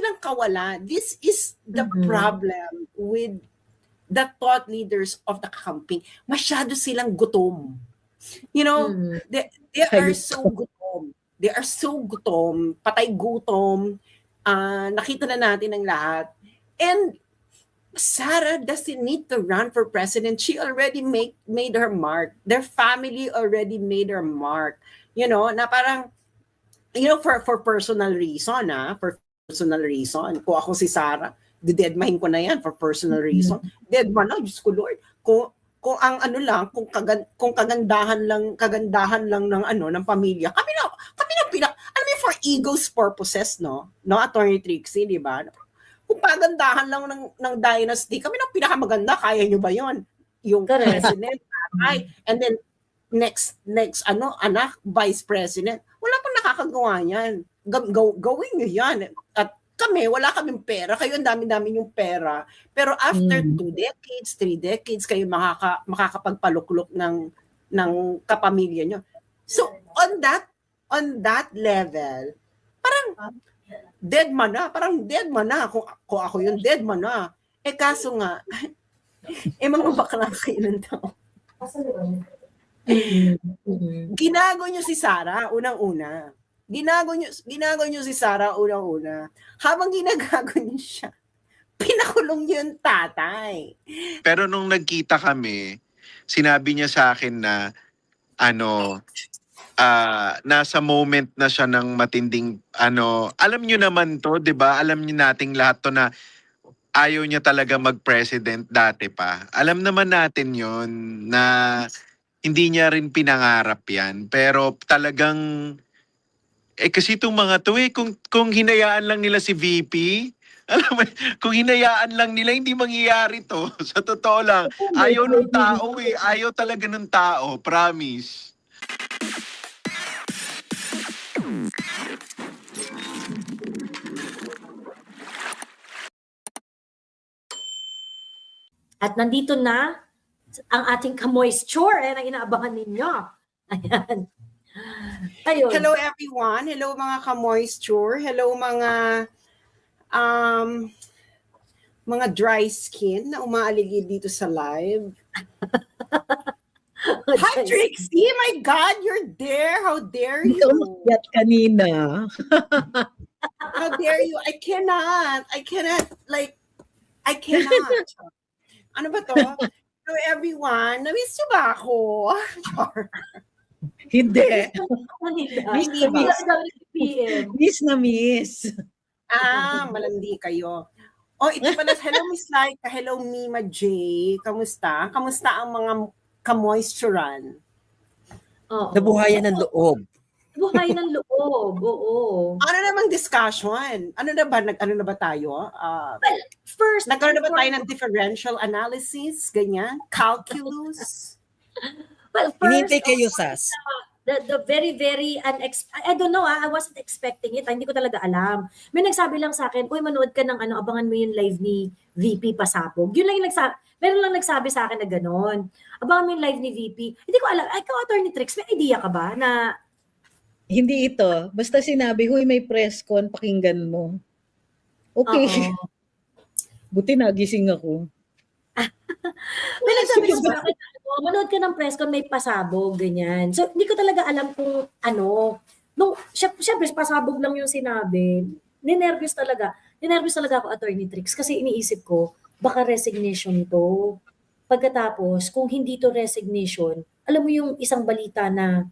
silang kawalan. This is the problem with the thought leaders of the camping. Masyado silang gutom. You know, they are so gutom. They are so gutom, patay gutom. Nakita na natin ang lahat. And Sara doesn't need to run for president. She already made her mark. Their family already made her mark. You know, na parang, you know, for personal reason, for personal reason. Kung ako si Sara, didedmahin ko na yan for personal reason. Deadman na, Diyos ko Lord. Kung ang ano lang, kung kagandahan lang ng ng pamilya, kami na alam mo, for ego's purposes, no Attorney Trixie, di ba? Kung pagandahan lang ng dynasty, kami na pinakamaganda, kaya nyo ba yon? Yung president, tatay, and then next anak, vice president, wala pang nakakagawa yan. Gawin nyo yan. At kami, wala kaming pera. Kayo, ang dami-dami yung pera. Pero after 2 decades, 3 decades, kayo makakapagpaluklok ng kapamilya nyo. So, on that level, parang dead man na. Kung ako yung dead man na. Kaso nga, mga bakla kayo ng tao. Ginago nyo si Sara, unang-una. Ginago nyo si Sara unang-una. Habang ginagago nyo siya, pinakulong nyo yung tatay. Pero nung nagkita kami, sinabi niya sa akin na nasa moment na siya ng matinding alam niyo naman to, 'di ba? Alam niyo nating lahat to na ayaw niya talaga mag-president dati pa. Alam naman natin 'yon na hindi niya rin pinangarap 'yan, pero talagang kasi itong mga to kung hinayaan lang nila si VP, alam mo, kung hinayaan lang nila, hindi mangyayari to. Sa totoo lang, ayaw ng tao ayaw talaga ng tao, promise. At nandito na ang ating ka-moisture na inaabangan ninyo. Ayan. Ayun. Hello everyone. Hello mga ka-moisture. Hello mga dry skin na umaaligid dito sa live. Hi Trixie! My God, you're there! How dare you? Umakyat kanina. How dare you? I cannot. Ano ba to? Hello everyone. Na-miss nyo ba ako? Hindi. Miss na miss. Malandi kayo. Ito pala. Hello Miss Laika. Hello Mima J. Kamusta? Kamusta ang mga ka-moisturan? Nabuhayan ng loob. Buhay ng loob, oo. Ano namang discussion? Ano na ba tayo? First, nagkaroon na ba tayo ng differential analysis? Ganyan? Calculus? Well, first, Hinintay kayo, Sas. The very, very unexpected. I don't know, I wasn't expecting it. Hindi ko talaga alam. May nagsabi lang sa akin, uy, manood ka ng abangan mo yung live ni VP Pasabog. Yun lang yung nagsabi. Meron lang nagsabi sa akin na gano'n. Abangan mo yung live ni VP. Hindi ko alam. Ikaw, Attorney Trix, may idea ka ba na hindi ito. Basta sinabi, huy, may press con, pakinggan mo. Okay. Buti nagising ako. May nagsabi ko sa akin, manood ka ng press con, may pasabog, ganyan. So, hindi ko talaga alam kung syempre, pasabog lang yung sinabi. Ninervous talaga ako, Attorney Trix, kasi iniisip ko, baka resignation to. Pagkatapos, kung hindi to resignation, alam mo yung isang balita na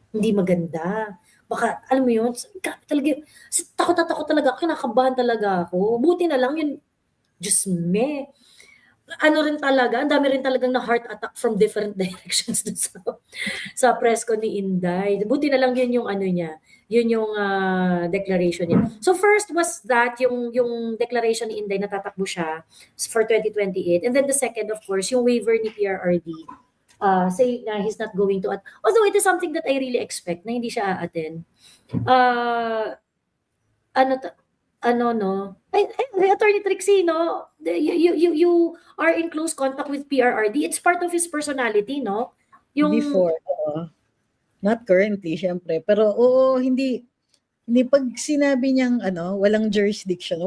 hindi maganda. Baka, alam mo yun, talaga, takot talaga ako, kinakabahan talaga ako. Buti na lang yun, Diyos me. Rin talaga, ang dami rin talagang na heart attack from different directions sa press ko ni Inday. Buti na lang yun yung niya, yun yung declaration niya. So first was that, yung declaration ni Inday, natatakbo siya for 2028. And then the second, of course, yung waiver ni PRRD. Say na he's not going to although it is something that I really expect na hindi siya a-attend. Attorney Trixie, no? You are in close contact with PRRD. It's part of his personality, no? Before, not currently, syempre. Pero hindi Hindi, pag sinabi niyang walang jurisdiction,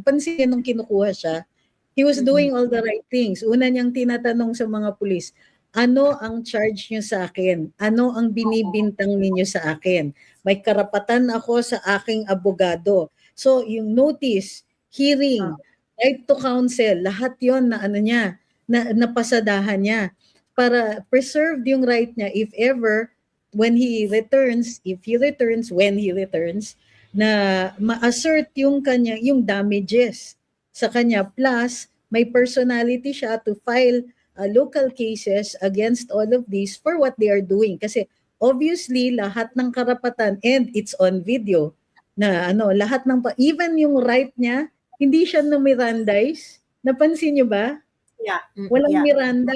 pansin nung kinukuha siya, he was doing all the right things. Una niyang tinatanong sa mga pulis, ano ang charge niyo sa akin? Ano ang binibintang ninyo sa akin? May karapatan ako sa aking abogado. So, yung notice, hearing, right to counsel, lahat yon na napasadahan niya para preserve yung right niya if ever when he returns, when he returns, na ma-assert yung damages sa kanya. Plus, may personality siya to file local cases against all of these for what they are doing. Kasi obviously, lahat ng karapatan, and it's on video, na lahat even yung right niya, hindi siya na-Mirandize. Napansin niyo ba? Yeah. Walang Miranda.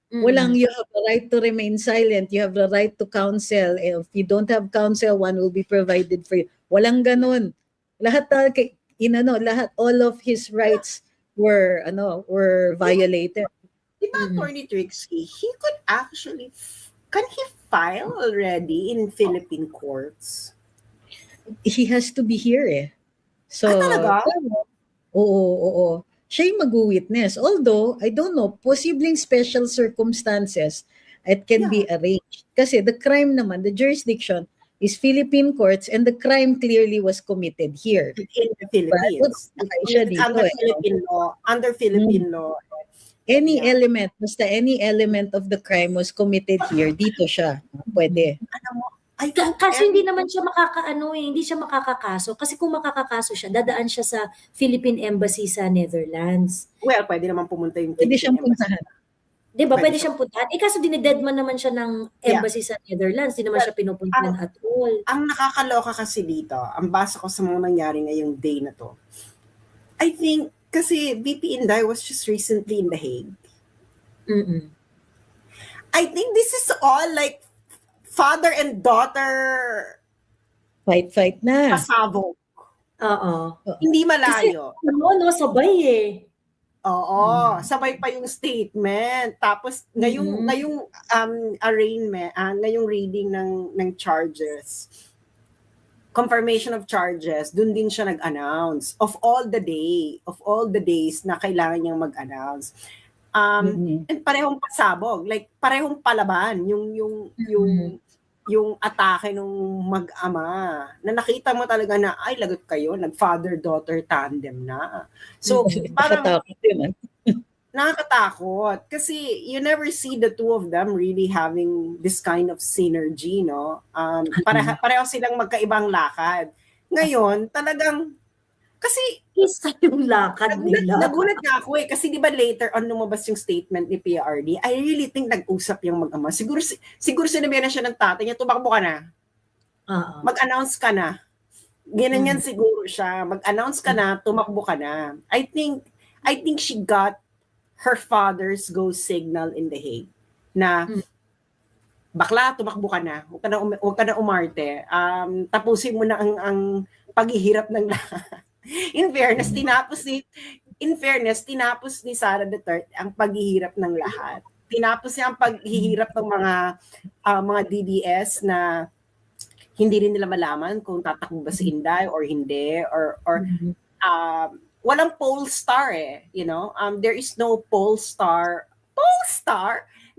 Walang you have the right to remain silent. You have the right to counsel. If you don't have counsel, one will be provided for you. Walang ganun. Lahat all of his rights were violated. Diba, Attorney Trixie, he could actually, can he file already in Philippine courts? He has to be here eh. So, talaga? Oo. Siya yung mag-witness. Although, I don't know, posibleng special circumstances, it can be arranged. Kasi the crime naman, the jurisdiction is Philippine courts and the crime clearly was committed here. In the Philippines. Under Philippine law. Any element, basta any element of the crime was committed here, dito siya. Pwede. Kasi hindi naman siya hindi siya makakakaso. Kasi kung makakakaso siya, dadaan siya sa Philippine Embassy sa Netherlands. Well, pwede naman pumunta yung Pwede siyang puntahan. Diba? Pwede siyang puntahan. Kasi dinededman naman siya ng embassy sa Netherlands. Di naman siya pinupuntahan at all. Ang nakakaloka kasi dito, ang basa ko sa mga nangyari ngayong day na to, I think, kasi VP Inday was just recently in The Hague. I think this is all like father and daughter fight na. pasabog. Oo. Hindi malayo. Kasi, sabay eh. Oo, sabay pa yung statement. Tapos ngayong arraignment, ngayong reading ng charges, confirmation of charges, dun din siya nag-announce of all the days na kailangan niyang mag-announce. And parehong pasabog, like parehong palaban yung atake nung mag-ama, na nakita mo talaga na, ay, lagot kayo, nag-father-daughter tandem na. So, parang, nakakatakot. Kasi, you never see the two of them really having this kind of synergy, no? Pareho silang magkaibang lakad. Ngayon, talagang, kasi, isa yung lakad nila. Nagulat nga ako eh. Kasi di ba later on lumabas yung statement ni PRD, I really think nag-usap yung mag-ama. Siguro sinabi na siya ng tatay niya, tumakbo ka na. Mag-announce ka na. Ganyan siguro siya. Mag-announce ka na, tumakbo ka na. I think she got her father's go signal in The Hague na bakla, tumakbo ka na. Huwag ka na umarte. Tapusin mo na ang paghihirap ng lahat. In fairness, tinapos ni Sara Duterte ang paghihirap ng lahat. Tinapos niya ang paghihirap ng mga DDS na hindi rin nila malaman kung tatakbo ba si Inday or hindi, or walang poll star eh, you know? There is no poll star.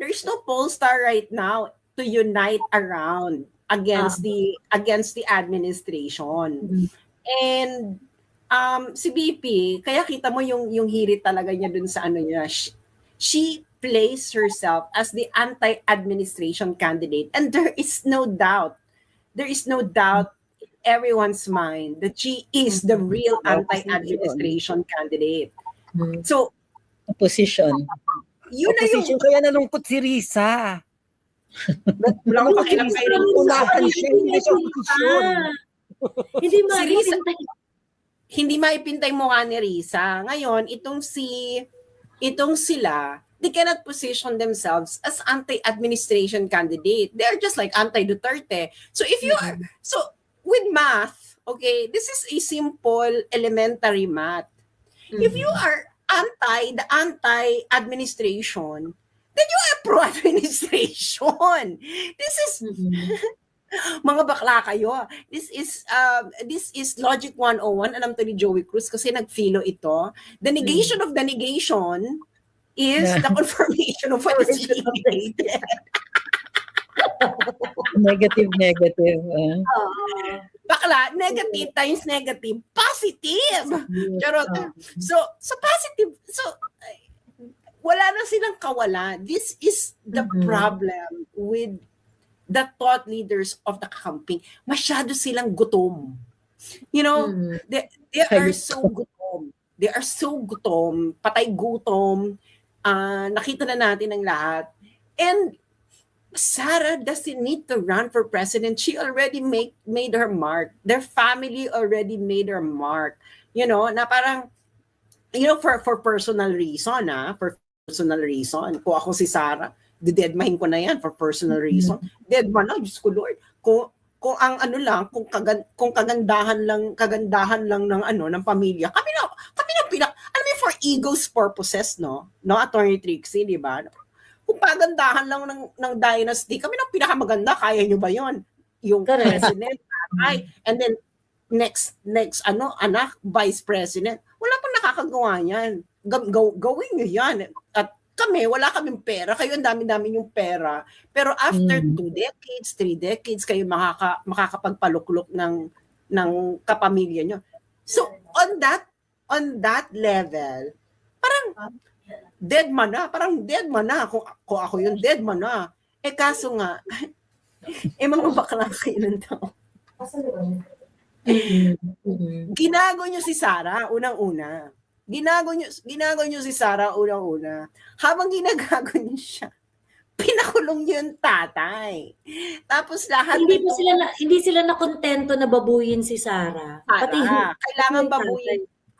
There is no poll star right now to unite around against the administration. And si BP, kaya kita mo yung hirit talaga niya dun sa niya. She placed herself as the anti-administration candidate, and there is no doubt in everyone's mind that she is the real anti-administration candidate. So, opposition. Yun na yung... Kaya nalungkot si Risa. Wala akong pakialam kayo. Unahan siya, hindi siya opposition. Hindi maipintay mukha ni Risa. Ngayon, itong sila, they cannot position themselves as anti-administration candidate. They are just like anti-Duterte. So if you are, with math, okay, this is a simple elementary math. If you are the anti-administration, then you are pro-administration. This is Mga bakla kayo. This is Logic 101. Alam to ni Joey Cruz kasi nag-philo ito. The negation of the negation is the confirmation of what is being negated. Negative, negative. Bakla, negative times negative, positive. Charot. So positive. So wala na silang kawalan. This is the problem with the thought leaders of the camping. Masyado silang gutom. You know, they are so gutom. They are so gutom, patay gutom. Nakita na natin ang lahat. And Sara doesn't need to run for president. She already made her mark. Their family already made her mark. You know, na parang, you know, for personal reason, for personal reason. Kung ako si Sara, didedmahin ko na yan for personal reason. Deadman na, Diyos ko Lord. Kung ang ano lang, kung kagandahan lang ng ng pamilya, kami na alam mo, for ego's purposes, no, Attorney Trixie, di ba? Kung pagandahan lang ng dynasty, kami na pinakamaganda, kaya nyo ba yon? Yung president, tatay, and then next anak, vice president, wala pang nakakagawa niyan. Gawin nyo yan. At kami, wala kaming pera. Kayo, ang dami-dami yung pera. Pero after 2 decades, 3 decades, kayo makakapagpaluklok ng kapamilya nyo. So, on that level, parang dead man na. Kung ako yung dead man na. Kaso nga, mga bakla kayo ng tao. Ginago nyo si Sara, unang-una. Ginago nyo si Sara, unang-una. Habang ginagago nyo siya, pinakulong nyo yung tatay. Tapos lahat hindi sila na kontento na babuyin si Sara. Pati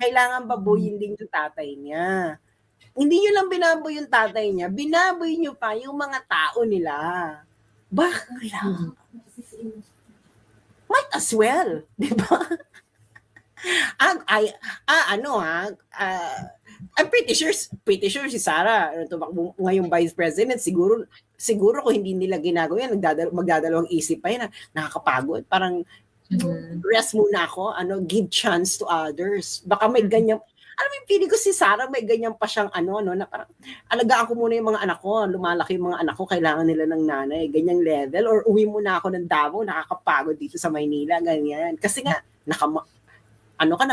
kailangan babuyin din yung tatay niya. Hindi nyo lang binaboy yung tatay niya, binaboy nyo pa yung mga tao nila. Bakla. Might as well, di ba? I'm pretty sure si Sara, ngayong vice president, siguro kung hindi nila ginagawa yan, magdadalawang isip pa yan, nakakapagod. Parang, rest muna ako, give chance to others. Baka may ganyan, alam mo yung feeling ko si Sara, may ganyan pa siyang na parang, alagaan ko muna yung mga anak ko, lumalaki yung mga anak ko, kailangan nila ng nanay, ganyang level, or uwi muna ako ng Davao, nakakapagod dito sa Maynila, ganyan. Kasi nga,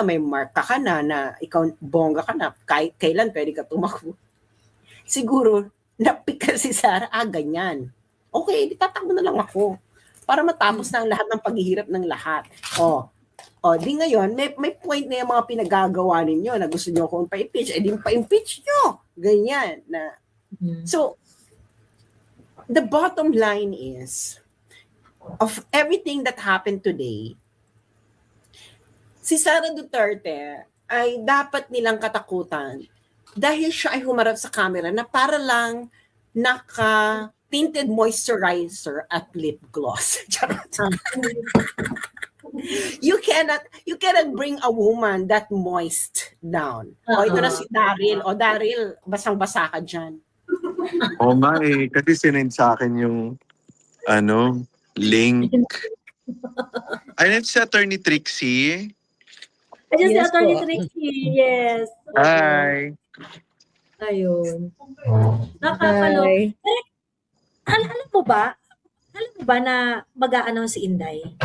may mark ka na ikaw, bongga ka na, kailan pwede ka tumakbo. Siguro, napik ka si Sara, ganyan. Okay, di tatakbo na lang ako, para matapos na ang lahat ng paghihirap ng lahat. Di ngayon, may point na yung mga pinagagawa ninyo na gusto nyo akong pa-impeach, di pa-impeach nyo. Ganyan. So, the bottom line is, of everything that happened today, si Sara Duterte ay dapat nilang katakutan dahil siya ay humarap sa camera na para lang naka-tinted moisturizer at lip gloss. Charot. You cannot bring a woman that moist down. Ito na si Daryl. Daryl, basang-basa ka dyan. Nga kasi sinend sa akin yung link. Ayun si Attorney Trixie. Ayun si Yes Attorney po. Trixie, yes. Hi. Ayun. Nakakaloka. Hi. Alam mo ba na mag-a-announce si Inday?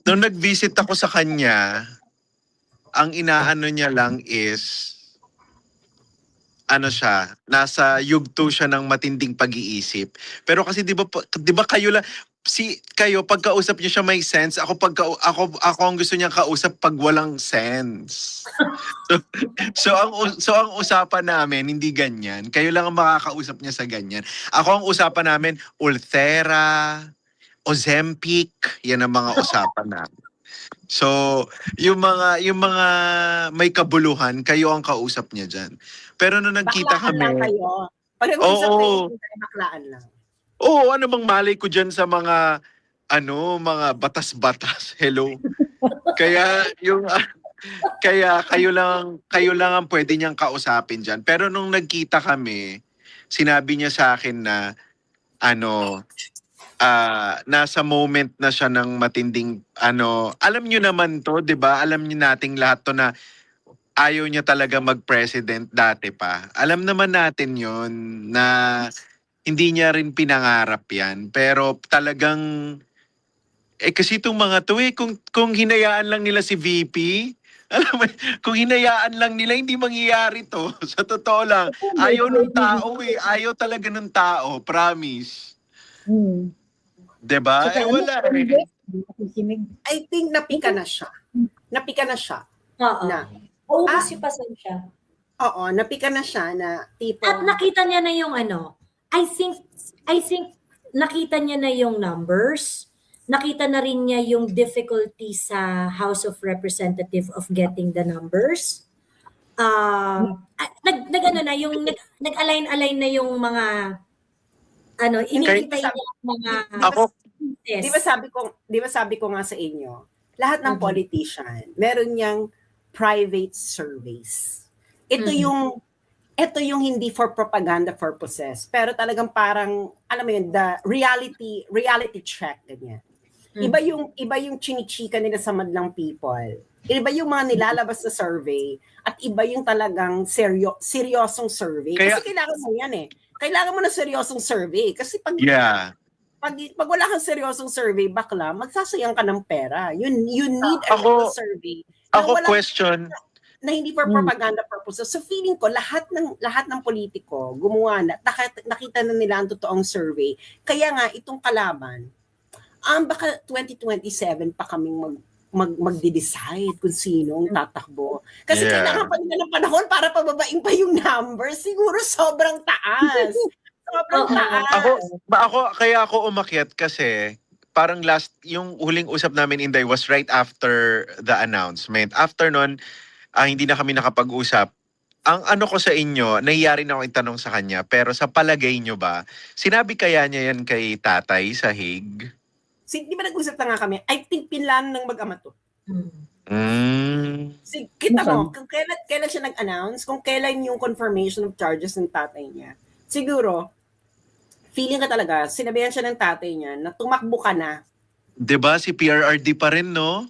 Nung nag-visit ako sa kanya, ang inaano niya lang is, nasa yugto siya ng matinding pag-iisip. Pero kasi di ba kayo lang, kayo pagkausap niyo siya may sense, ako ang gusto niya kausap pag walang sense. So ang usapan namin hindi ganyan. Kayo lang ang makakausap niya sa ganyan. Ako ang usapan namin Ulthera, Ozempic, yan ang mga usapan namin. So, yung mga may kabuluhan, kayo ang kausap niya diyan. Pero nung nagkita Baklaan kami, lang kayo. Pag nag-usap kayo, baklaan lang. ano bang malay ko dyan sa mga mga batas-batas. Hello. Kaya kayo lang ang pwede niyang kausapin dyan. Pero nung nagkita kami, sinabi niya sa akin na nasa moment na siya ng matinding alam niyo naman to, 'di ba? Alam niyo nating lahat to na ayaw niya talaga mag-president dati pa. Alam naman natin 'yon na hindi niya rin pinangarap 'yan. Pero talagang kasi itong mga to kung hinayaan lang nila si VP, alam mo, kung hinayaan lang nila, hindi mangyayari to. Sa totoo lang, ayaw ng tao ayaw talaga ng tao, promise. Hmm. 'Di ba? Saka Wala nakikinig. I think napika na siya. Napika na siya. Oo. Na. Paubos yung pasensya. Oo, napika na siya na tipo. At nakita niya na yung I think nakita niya na yung numbers. Nakita na rin niya yung difficulty sa House of Representative of getting the numbers. Nag-align na yung mga inihintay niya mga Ako, Di ba sabi ko nga sa inyo, lahat ng politician, meron niyang private surveys. Ito yung hindi for propaganda purposes, pero talagang parang alam mo yun, the reality check ganyan. Iba yung chinichika nila sa madlang people. Iba yung mga nilalabas na survey at iba yung talagang seryosong survey. Kasi kailangan mo yan eh. Kailangan mo na seryosong survey kasi pag wala kang seryosong survey, bakla, magsasayang ka ng pera. You need a real survey. Question na hindi for propaganda purposes. So feeling ko lahat ng politiko gumawa na nakita na nila ang totoong survey. Kaya nga itong kalaban, baka 2027 pa kaming magde-decide kung sino ang tatakbo. Kasi kailangan pa nila ng panahon para pababain pa yung numbers. Siguro sobrang taas. Sobrang taas. Kaya ako umakyat kasi parang yung huling usap namin, Inday, was right after the announcement. After nun, hindi na kami nakapag-usap. Ang ko sa inyo, nahiya rin ako itanong sa kanya, pero sa palagay nyo ba, sinabi kaya niya yan kay tatay sa Hague? Di ba nag-usap na nga kami? I think pinlano ng mag-ama to. Kita mo, kung kailan siya nag-announce, kung kailan yung confirmation of charges ng tatay niya, siguro, feeling ka talaga, sinabihan siya ng tatay niya na tumakbo ka na. 'Di ba si PRRD pa rin, no?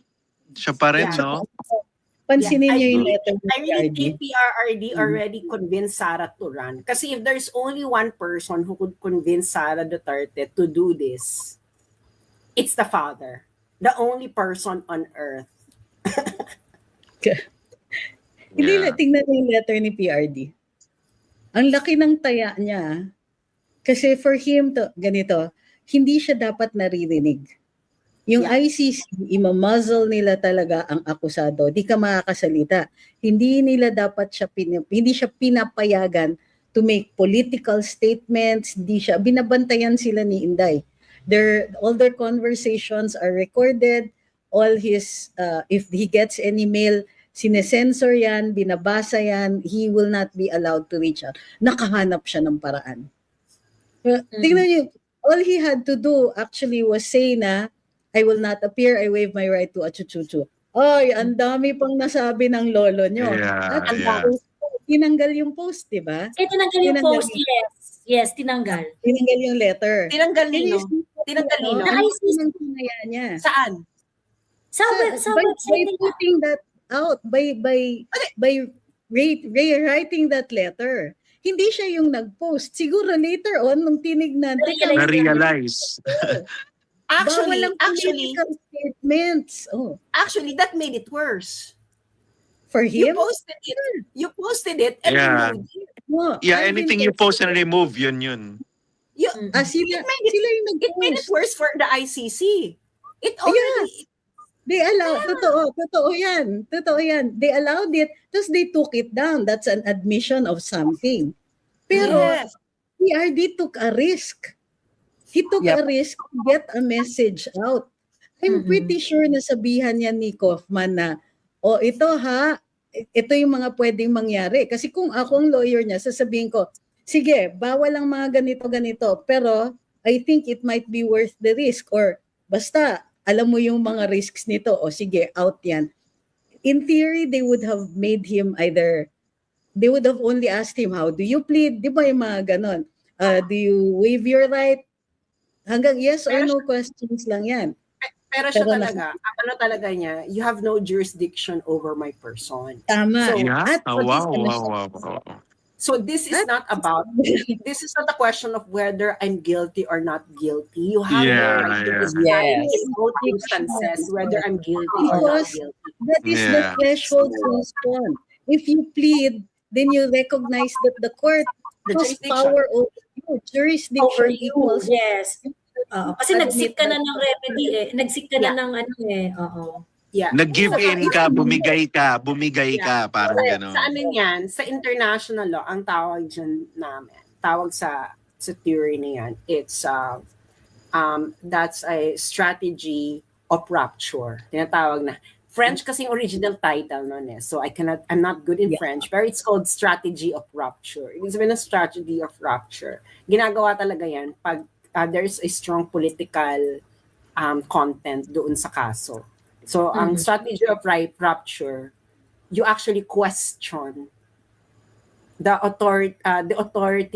Siya pa rin, no? Pansinin niyo yung letter ng I really PRRD. think PRRD already convinced Sara to run. Kasi if there's only one person who could convince Sara Duterte to do this, it's the father. The only person on earth. Hindi na, tingnan niyo yung letter ni PRD. Ang laki ng taya niya. Kasi for him to, ganito, hindi siya dapat naririnig. Yung ICC, imamuzzle nila talaga ang akusado. Di ka makakasalita. Hindi nila dapat hindi siya pinapayagan to make political statements. Binabantayan sila ni Inday. All their conversations are recorded. All his, if he gets any mail, sinesensor yan, binabasa yan, he will not be allowed to reach out. Nakahanap siya ng paraan. Tingnan niyo, all he had to do actually was say na, I will not appear, I waive my right to achuchuchu. Ay, ang dami pang nasabi ng lolo nyo. At tinanggal yung post, di ba? Tinanggal yung post, yes. Yes, tinanggal. Tinanggal yung letter. Tinanggal nino. Tinanggal nino. Niya. Saan? Sa by putting that out, by rewriting that letter. Hindi siya yung nag-post. Siguro later on, nung tinignan, na-realize. Actually, statements. Actually, that made it worse. For him? You posted it and removed it. Anything you post and remove, yun. Sila yung nag-post. It made it worse for the ICC. It already... They allowed, totoo yan. They allowed it, tapos they took it down. That's an admission of something. Pero, PRD took a risk. He took a risk to get a message out. I'm pretty sure na sabihan niya ni Kaufman na, ito yung mga pwedeng mangyari. Kasi kung ako ang lawyer niya, sasabihin ko, sige, bawal ang mga ganito, pero I think it might be worth the risk. Or basta, alam mo yung mga risks nito, sige, out yan. In theory, they would have made him they would have only asked him, how do you plead? Di ba yung mga ganon? Do you waive your right? Hanggang yes or Pero no questions lang yan. Pero siya Pero talaga, ang ano talaga niya, you have no jurisdiction over my person. Tama. So, Yeah? At Oh, pati wow, ano wow, siya, wow, wow. so this is not about, this is not a question of whether I'm guilty or not guilty. You have no Yeah, right to yeah. decide Yes. in both instances whether I'm guilty or not because guilty. that is the Yeah. threshold response. If you plead, then you recognize that the court The has jurisdiction. power over you. Over Jurisdiction you. equals Yes. Oo. Kasi nag-seek ka na ng remedy eh. Nag-seek ka na Yeah. ng ano eh. Oo. Yeah. Nag-give Saka, in ka, bumigay ka, parang gano'n. sa ano yan, sa international law, ang tawag dyan namin, tawag sa theory na yan, it's, that's a strategy of rupture. Tinatawag na. French kasi yung original title nun eh. So I'm not good in French, pero it's called strategy of rupture. Ibig sabihin ng strategy of rupture. Ginagawa talaga yan pag there's a strong political content doon sa kaso. So, ang strategy of rupture, you actually question the authority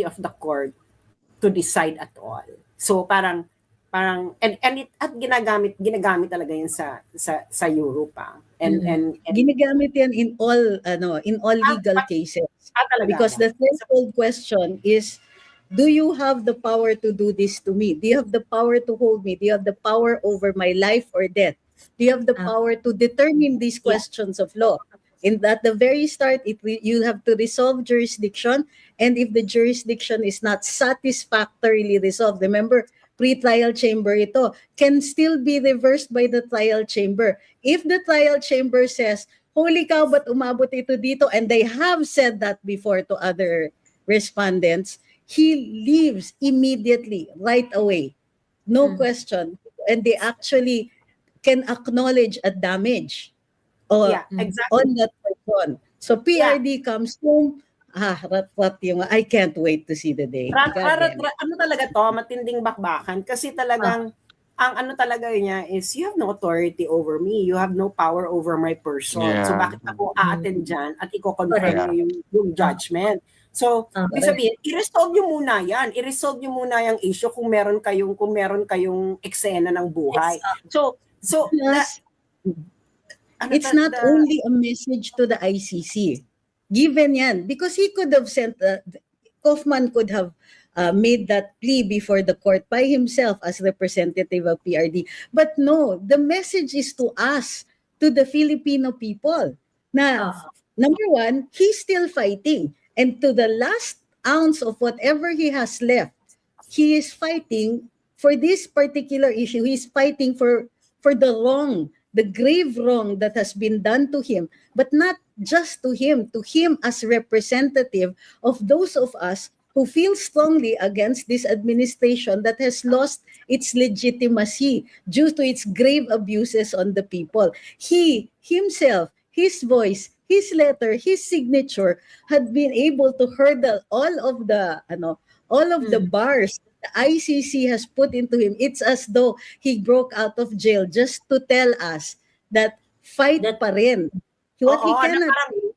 of the court to decide at all. So, parang ginagamit talaga yun sa Europe. And ginagamit yan in all legal cases. talaga. Because the threshold question is, do you have the power to do this to me? Do you have the power to hold me? Do you have the power over my life or death? Do you have the power to determine these questions of law? At the very start, you have to resolve jurisdiction, and if the jurisdiction is not satisfactorily resolved, remember, pre-trial chamber ito, can still be reversed by the trial chamber. If the trial chamber says, holy cow, ba't umabot ito dito? And they have said that before to other respondents, he leaves immediately, right away. No question. And they actually can acknowledge a damage exactly. on that person. So PRD comes home, rat yung, I can't wait to see the day. Ano talaga to, matinding bakbakan. Kasi talagang, ang ano talaga niya is, you have no authority over me. You have no power over my person. Yeah. So bakit ako a-attend dyan at i-confirm niyo yung judgment? So, ibig sabihin, i-resolve nyo muna yan. I-resolve nyo muna yung issue kung meron kayong eksena ng buhay. So Plus, it's not only a message to the ICC. Given yan, because he could have sent, Kaufman could have made that plea before the court by himself as representative of PRD. But no, the message is to us, to the Filipino people, na number one, he's still fighting. And to the last ounce of whatever he has left, he is fighting for this particular issue. He's fighting for the wrong, the grave wrong that has been done to him, but not just to him as representative of those of us who feel strongly against this administration that has lost its legitimacy due to its grave abuses on the people. He himself, his voice, his letter, his signature had been able to hurdle all of the bars the ICC has put into him. It's as though he broke out of jail just to tell us that fight pa rin. What he cannot do,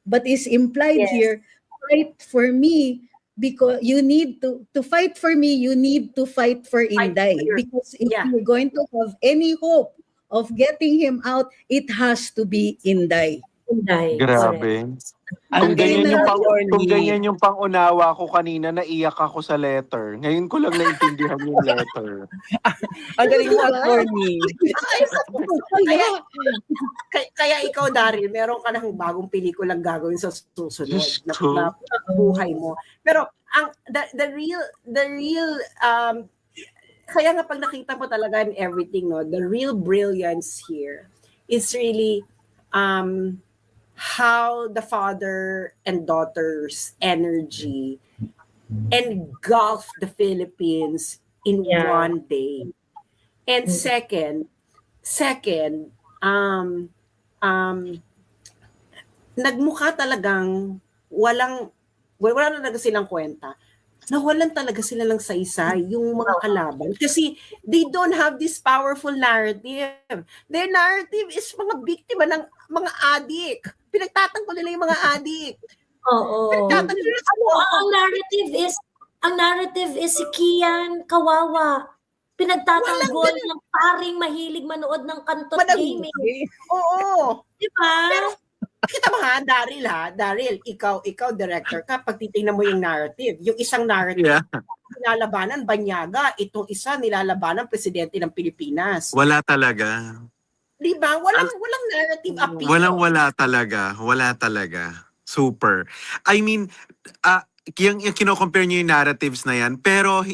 but is implied here, fight for me, because you need to fight for me, you need to fight for Inday. Because if you're going to have any hope of getting him out, it has to be Inday. Grabe. Kung ganyan yung pang-unawa ko kanina, naiyak ako sa letter. Ngayon ko lang naintindihan yung letter. Ang galing mo, attorney. Kaya ikaw, Daryl, meron ka ng bagong pelikulang gagawin sa susunod na buhay mo. Pero the real kaya nga pag nakita mo talaga in everything, no, the real brilliance here is really how the father and daughter's energy engulfed the Philippines in one day. And second, nagmukha talagang wala na talaga silang kwenta. Nawalan talaga sila ng saysay, yung mga kalaban. Kasi they don't have this powerful narrative. Their narrative is mga biktima ng mga adik. Pinagtatanggol nila yung mga adik. Oo. Ang narrative is si Kian kawawa. pinagtatanggol ng paring mahilig manood ng kantot Madami. gaming. Oo. Di ba? Kita mo Daryl, ikaw director ka, pag titingnan mo yung narrative, yung isang narrative, Yeah. nilalabanan Banyaga, itong isa nilalabanan presidente ng Pilipinas. Wala talaga. Di ba? Walang narrative appeal. Wala talaga. Super. I mean, yung kino-compare nyo yung narratives na yan, pero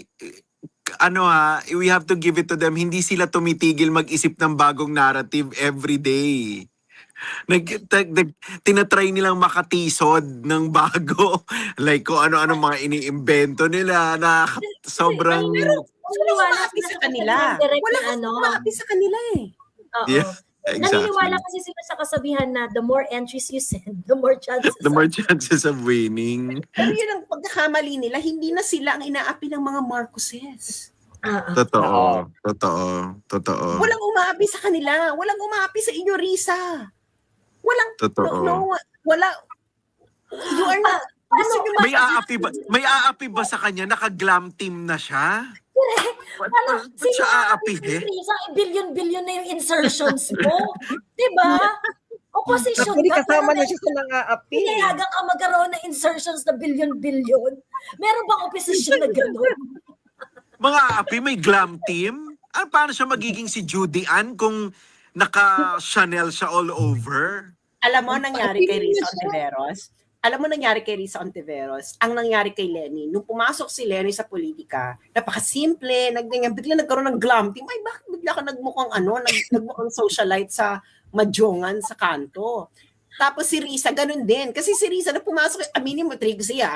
we have to give it to them. Hindi sila tumitigil mag-isip ng bagong narrative every day. Tinatry nilang makatisod ng bago. Like kung ano-ano mga iniimbento nila na sobrang... Wala sa kanila. Wala sa kanila eh. Oo. Yeah, exactly. Naniniwala kasi sila sa kasabihan na the more entries you send, the more chances. The more chances of winning. Pero yun ang pagkakamali nila, hindi na sila ang inaapi ng mga Marcoses. Totoo. Walang umaapi sa kanila. Walang umaapi sa inyo, Risa. Totoo. Wala. You are not... May aapi ba sa kanya? Naka-glam team na siya? Ba't Sino siya aapi Isang billion-billion na yung insertions mo. Diba? Opposition Actually, ka. kasama na siya sa nang-aapi. Pinayagan ka magkaroon ng insertions na billion-billion. Meron bang opposition na gano'n? Mga aapi, may glam team? Paano siya magiging si Judy Ann kung naka-Chanel siya all over? Alam mo nangyari kay Risa Ontiveros? Ang nangyari kay Lenny, nung pumasok si Lenny sa politika, napakasimple, bigla nagkaroon ng glam team. Ay, bakit bigla ka nagmukhang socialite sa Madjongan sa kanto? Tapos si Risa, ganun din. Kasi si Risa, na pumasok, aminin mo, Trixie,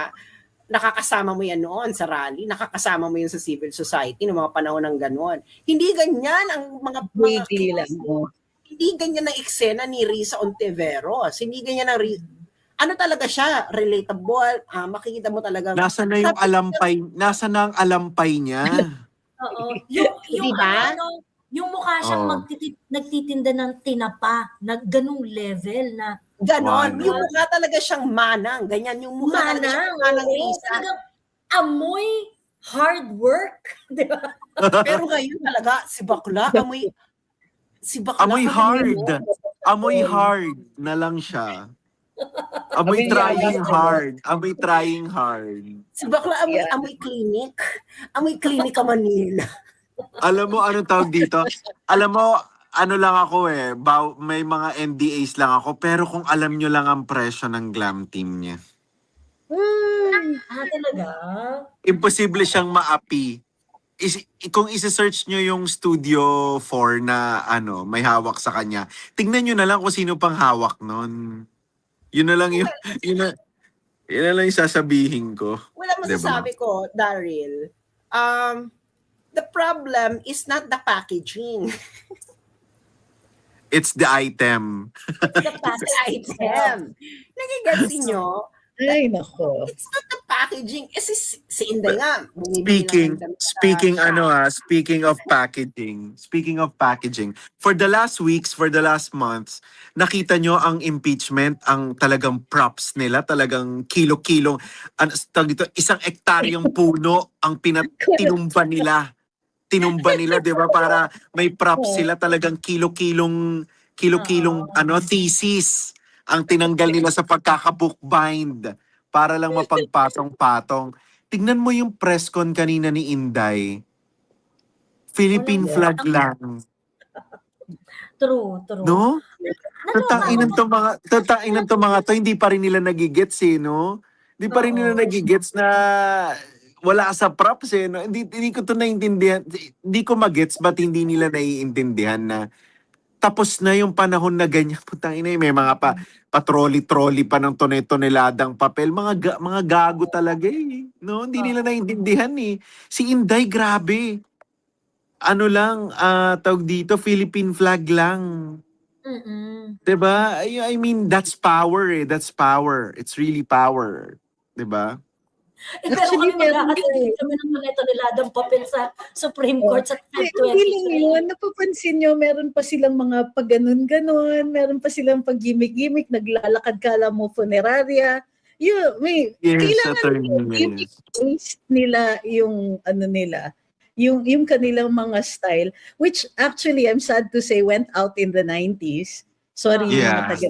nakakasama mo yan noon sa rally, nakakasama mo yun sa civil society ng mga panahon ng gano'n. Hindi ganyan ang mga hindi ganyan ang eksena ni Risa Ontiveros. Hindi ganyan ang talaga siya, relatable, makikita mo talaga. Nasa na ang alampay niya? Oo. Yung, diba? Yung mukha siyang nagtitinda ng tinapa na ganung level na ganon. Wow. Yung mukha talaga siyang manang. Ganyan yung mukha talaga siyang manang Risa. Talagang amoy hard work. Diba? Pero ngayon talaga, si bakla, Amoy hard. Amoy hard na lang siya. Amoy trying hard. Si bakla, amoy clinic. Amoy clinic ka Manila. Alam mo, anong tawag dito? Alam mo, ano lang ako may mga NDAs lang ako, pero kung alam nyo lang ang presyo ng glam team niya. Talaga? Imposible siyang maapi. Kung isa-search nyo yung Studio 4 na may hawak sa kanya, tingnan nyo na lang kung sino pang hawak nun. Yun na lang yung sasabihin ko. Wala masasabi ko, Daryl. The problem is not the packaging. It's the item. The item. Nagigets nyo? Ay, nako. It's not the packaging. Si Inday nga. Speaking of packaging, for the last weeks, for the llast months, nakita nyo ang impeachment, ang talagang props nila, talagang kilo-kilong, isang ektaryong puno ang tinumba nila. Di ba? Para may props sila, talagang kilo-kilong thesis ang tinanggal nila sa pagkaka-bookbind para lang mapagpatong-patong. Tignan mo yung press con kanina ni Inday. Philippine flag lang. True. No? Tatangin to mga to, hindi pa rin nila nagigets no? Hindi pa rin nila nagigets na wala sa props no? Hindi ko to naiintindihan. Hindi ko magets ba't hindi nila naiintindihan na tapos na yung panahon na ganyan. Putang ina, may mga patroli-troli pa ng toneladang papel. Mga gago talaga no? Hindi nila naiintindihan Si Inday, grabe. Tawag dito, Philippine flag lang. Diba? I mean, that's power That's power. It's really power. Diba? Pero kami mag-a-attend kami ng toneladang papel sa Supreme Court sa 2020. Hindi lang yun. Napapansin nyo, meron pa silang mga pag-ganon-ganon, meron pa silang pag-gimmick-gimmick, naglalakad kala mo funeraria. Kailangan gimmick nila yung nila. yung kanilang mga style, which actually I'm sad to say went out in the 90s. Sorry yung mga Yeah. taga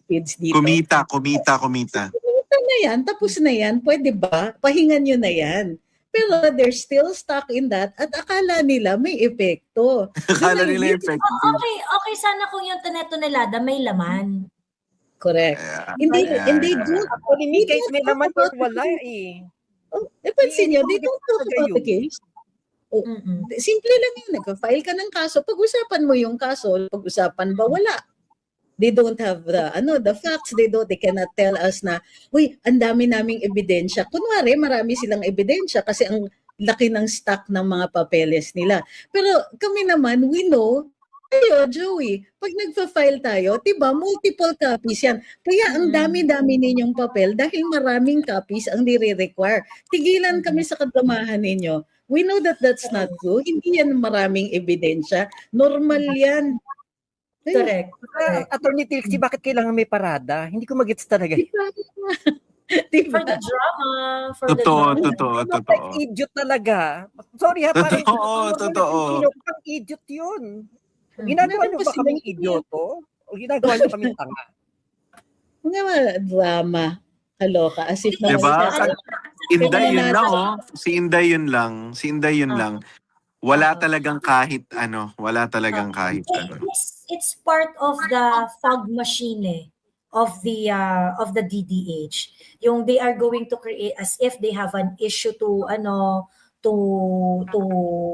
kids dito. Kumita. Kumita na yan, tapos na yan, pwede ba? Pahingan nyo na yan. Pero they're still stuck in that at akala nila may epekto. Akala nila effective. Okay sana kung yung tonelada may laman. Correct. Yeah. And they don't Communicate they may don't naman talk or about wala the- eh. pansin nyo, they don't talk Talaga about the yun. case. Mm-mm. Simple lang yun. Nag-file ka ng kaso. Pag-usapan mo yung kaso. Pag-usapan ba? Wala. They don't have the facts. They cannot tell us na, uy, ang dami naming ebidensya. Kunwari, marami silang ebidensya kasi ang laki ng stock ng mga papeles nila. Pero kami naman, we know, tayo, Joey, pag nagpa-file tayo, diba, multiple copies yan. Kaya ang dami-dami ninyong papel dahil maraming copies ang nire-require. Tigilan kami sa kadamahan ninyo. We know that that's not true. Hindi yan maraming ebidensya. Normal yan. Correct. Attorney Trixie, bakit kailangan may parada? Hindi ko magets talaga. Diba? For the drama. Totoo. Like idiot talaga. Sorry ha, parang Totoo. Pang idiot yun. Ginagawa niyo ba kaming idioto? O ginagawa niyo kaming tanga? Mga drama. Kaloka. As if Diba? mga- Inday yun Kailangan lang, oh. Si Inday yun lang. Wala talagang kahit ano. It's part of the fog machine of the DDH. Yung they are going to create as if they have an issue to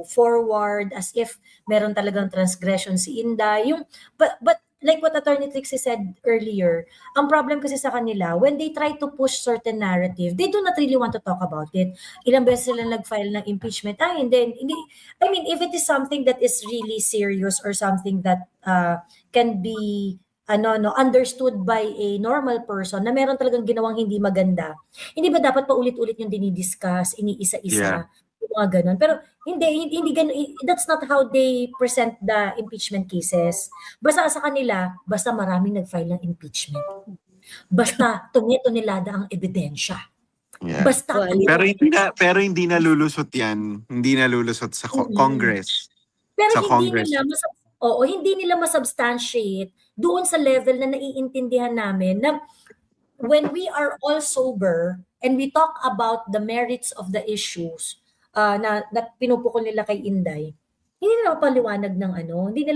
forward, as if meron talagang transgression si Inday. But like what Attorney Trixie said earlier, ang problem kasi sa kanila, when they try to push certain narrative, they do not really want to talk about it. Ilang beses sila nag-file ng impeachment. Hindi. I mean, if it is something that is really serious or something that can be understood by a normal person na meron talagang ginawang hindi maganda, hindi ba dapat paulit-ulit yung dinidiscuss, iniisa-isa, yung mga ganun. Pero hindi ganun. That's not how they present the impeachment cases. Basta sa kanila, basta maraming nag-file ng impeachment. Basta tonelada ang ebidensya. Yeah. Basta Pero hindi nalulusot yan. Hindi nalulusot sa Congress. pero sa hindi Congress. hindi nila masubstantiate doon sa level na naiintindihan namin na when we are all sober and we talk about the merits of the issues na pinupukol nila kay Inday, hindi nila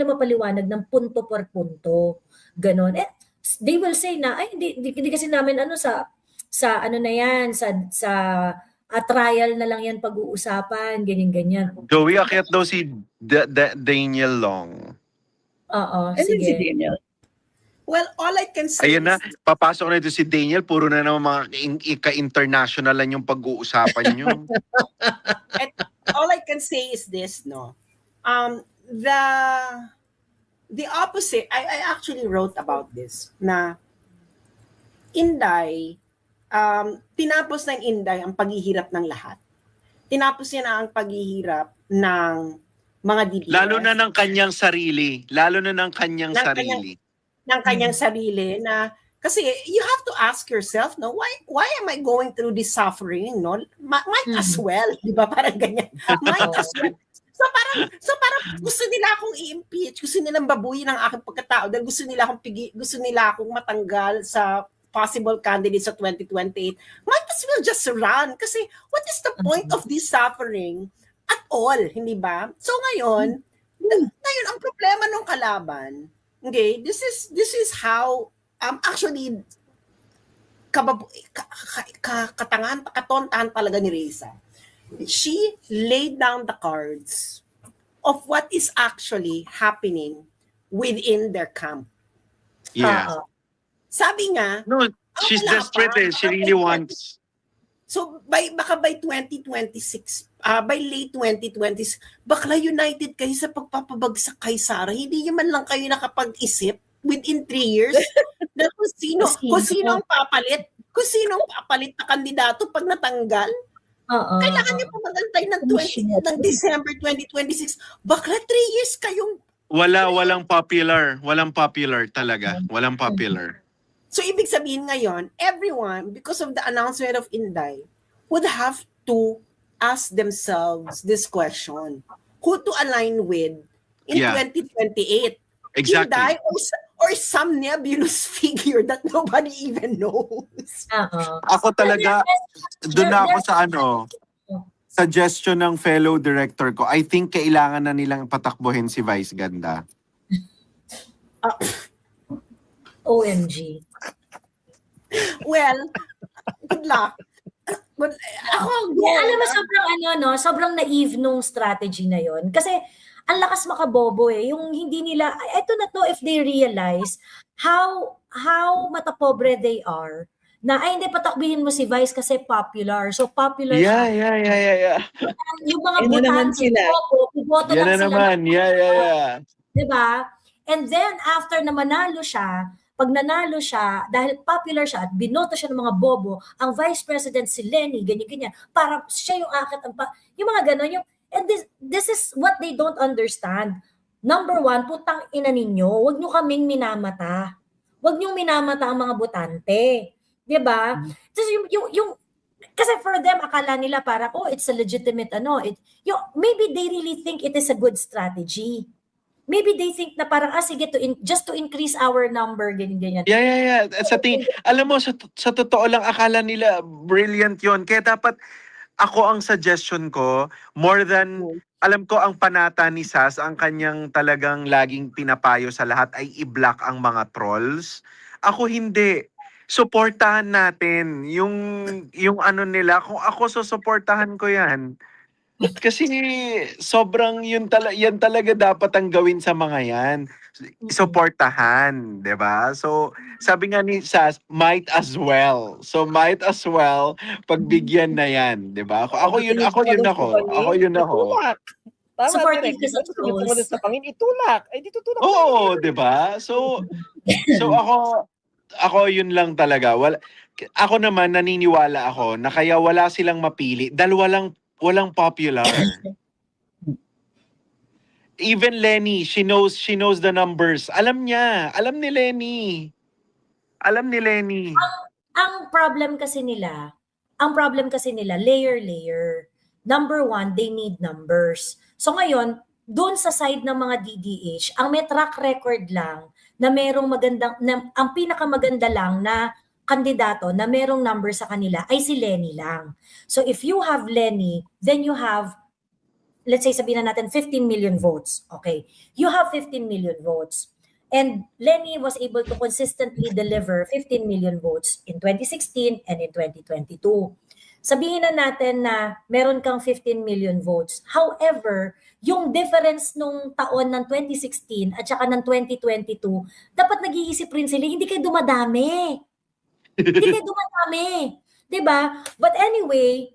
mapaliwanag ng punto por punto. Ganon. They will say na, hindi kasi namin sa trial na lang yan pag-uusapan, ganyan. Joey, akyat daw si Daniel Long. Oo, Ano si sige. Daniel? Well, all I can say Ayun na, is, papasok na ito si Daniel. Puro na naman mga ika-international lang yung pag-uusapan nyo. all I can say is this, no. The opposite, I actually wrote about this na Inday, tinapos ng Inday ang paghihirap ng lahat. Tinapos niya na ang paghihirap ng mga DDS. Lalo na ng kanyang sarili. Ng kanyang sarili na kasi you have to ask yourself, no, why am I going through this suffering, no? Might as well, di ba? Parang ganyan. Might as well. So parang gusto nila akong i-impeach, gusto nilang babuyin ang aking pagkatao dahil gusto nila akong matanggal sa possible candidate sa 2028. Might as well just run kasi what is the point of this suffering at all, hindi ba? So ngayon ang problema ng kalaban, okay, this is how actually katontahan talaga ni Reza. She laid down the cards of what is actually happening within their camp. Yeah. Sabi nga, No, she's wala desperate pa. She really wants. So baka by 2026, by late 2020s, bakla united kayo sa pagpapabagsak kay Sara. Hindi nyo man lang kayo nakapag-isip within 3 years na kung sino ang papalit na kandidato pag natanggal. Kailangan nyo pa magantay ng December 2026. Bakla 3 years kayong Walang popular talaga. Walang popular. So, ibig sabihin ngayon, everyone, because of the announcement of Inday, would have to ask themselves this question: who to align with in Yeah. 2028? Exactly. Inday or some nebulous figure that nobody even knows? Ako talaga, doon na ako sa suggestion ng fellow director ko. I think kailangan na nilang patakbuhin si Vice Ganda. OMG. Well, good luck. But ako, Alam mo, sobrang naive nung strategy na yon. Kasi, ang lakas makabobo Yung hindi nila, I do not know if they realize how matapobre they are. Na, hindi, patakbihin mo si Vice kasi popular. So, popular siya. Yeah. Yung mga Yan na naman botante, sila. iboto Yan lang na sila. naman. Yeah. Diba? And then, after na manalo siya, pag nanalo siya, dahil popular siya at binoto siya ng mga bobo, ang vice president si Lenny, ganyan-ganyan, para siya yung akit, yung mga ganon, and this is what they don't understand. Number one, putang ina ninyo, huwag nyo kaming minamata. Huwag nyo minamata ang mga botante. Diba? Tapos kasi for them, akala nila parang, it's a legitimate, maybe they really think it is a good strategy. Maybe they think na parang, sige, just to increase our number, ganyan. Yeah. Alam mo, sa totoo lang, akala nila brilliant yon. Kaya dapat, ako ang suggestion ko, more than, alam ko ang panata ni Sas, ang kanyang talagang laging pinapayo sa lahat ay i-block ang mga trolls. Ako hindi. Suportahan natin yung nila. Kung ako susuportahan ko yan. Kasi sobrang yan talaga dapat ang gawin sa mga yan. Suportahan, 'di ba? So, sabi nga ni Sas, might as well. So, might as well pagbigyan na yan, 'di ba? Ako yun ako. Itulak. Tama, Supportive direct. ka sa Gusto niyo trolls. pumunta sa pangin, itulak. Ay, di tutulak. Oo, 'di ba? So ako yun lang talaga. Ako naman naniniwala ako na kaya wala silang mapili dahil walang popular. Even Lenny, she knows the numbers. Alam ni Lenny. Ang problem kasi nila, layer. Number one, they need numbers. So ngayon, doon sa side ng mga DDH, ang may track record lang na merong ang pinakamaganda lang na kandidato na merong number sa kanila ay si Lenny lang. So if you have Lenny, then you have, let's say sabihin na natin 15 million votes. Okay. You have 15 million votes. And Lenny was able to consistently deliver 15 million votes in 2016 and in 2022. Sabihin na natin na meron kang 15 million votes. However, yung difference nung taon ng 2016 at saka ng 2022, dapat nag-iisip rin sila, hindi kayo dumadami. Diba? But anyway,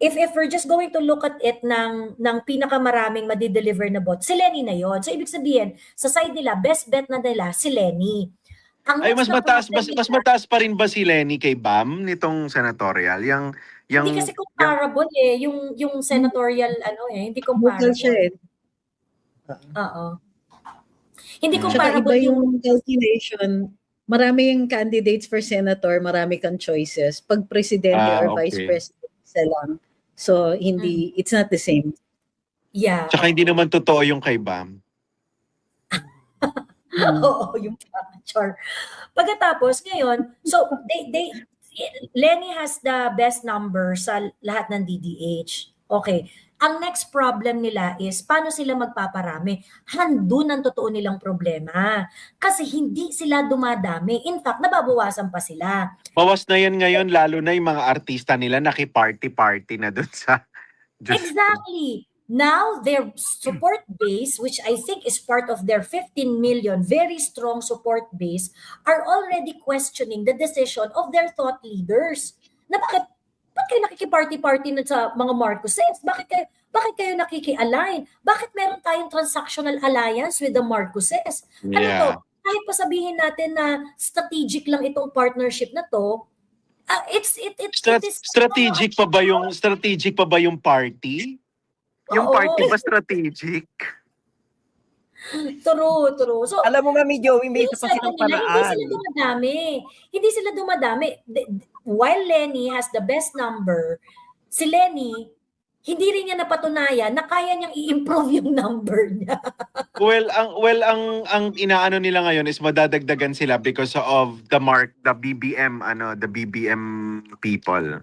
if we're just going to look at it ng pinakamaraming madi-deliver na vote, si Lenny na yon. So ibig sabihin, sa side nila, best bet na nila si Lenny. Ay, mas mataas pa rin ba si Lenny kay Bam nitong senatorial? Hindi kasi comparable yung senatorial hindi comparable. Bukal siya Oo. Hindi Tsaka comparable iba yung calculation. Maraming candidates for senator, marami kang choices. Pag presidente or vice president, isa lang. So, it's not the same. Yeah. Tsaka hindi naman totoo yung kay Bam. Oo, yung char. Pagkatapos ngayon, so Lenny has the best number sa lahat ng DDH. Okay. Ang next problem nila is paano sila magpaparami? Handun ang totoo nilang problema. Kasi hindi sila dumadami. In fact, nababawasan pa sila. Bawas na yan ngayon, lalo na yung mga artista nila naki-party-party na dun sa... Exactly. Now, their support base, which I think is part of their 15 million, very strong support base, are already questioning the decision of their thought leaders. Na bakit kayo nakikiparty-party na sa mga Marcoses? Bakit kayo nakiki-align? Bakit meron tayong transactional alliance with the Marcoses? Yeah. Ano to? Kahit pa sabihin natin na strategic lang itong partnership na to, strategic pa ba yung party? Yung party ba strategic? True. So, Alam mo, Mami Joey, may isa pa silang paraan. Hindi sila dumadami. While Lenny has the best number, si Lenny, hindi rin niya napatunayan na kaya niyang i-improve yung number niya. Ang inaano nila ngayon is madadagdagan sila because of the BBM people.